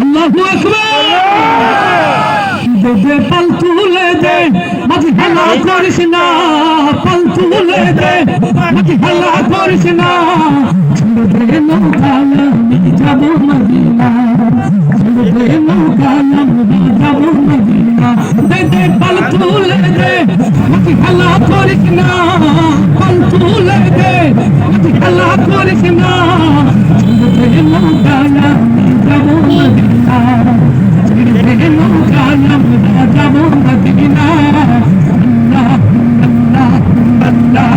আল্লাহু আকবার। দে পাল তুলে দে, মাঝি হেলা করিস না, পাল তুলে দে, মাঝি হেলা করিস না। ছেড়ে দে নৌকা আমি যাব মদিনা, ছেড়ে দে নৌকা আমি যাব মদিনা। দে পাল তুলে দে, মাঝি হেলা করিস না, পাল তুলে দে, মাঝি হেলা করিস না। ছেড়ে দে নৌকা আমি যাব মদিনা, ছেড়ে দে নৌকা আমি যাব মদিনা। আল্লাহ আল্লাহ আল্লাহ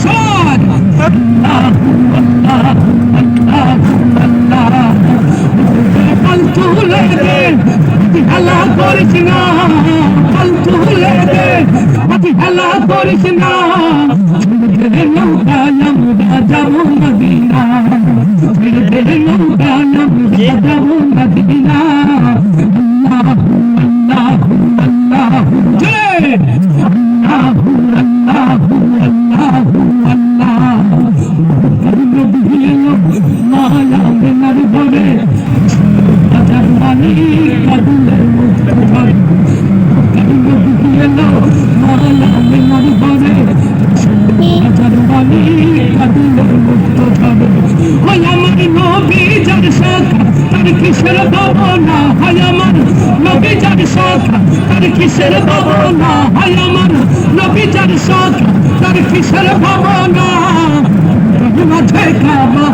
সদ আল্লাহ আল্লাহ আল্লাহ আল্লাহ। পাল তুলে দে, হেলা করিস না, পাল তুলে দে, হেলা করিস না। ছেড়ে দে নৌকা আমরা যাব মদিনা, ছেড়ে দে নৌকা আমরা যাব মদিনা। আল্লাহ আল্লাহ আল্লাহ জয় আল্লাহ আল্লাহ আল্লাহ আল্লাহ। মায়া মেনার ভরে হাজার পানি কাঁদলে মুক্ত হবে, মায়া মেনার ভরে হাজার পানি কাঁদলে মুক্ত হবে। হয় আমার নবী যার শাখা তার কিসের ভাবনা, হয় আমার নবী যার শাখা তার কিসের ভাবনা, হয় আমার নবী যার শাখা তার কিসের ভাবনা। মাঝে কাবা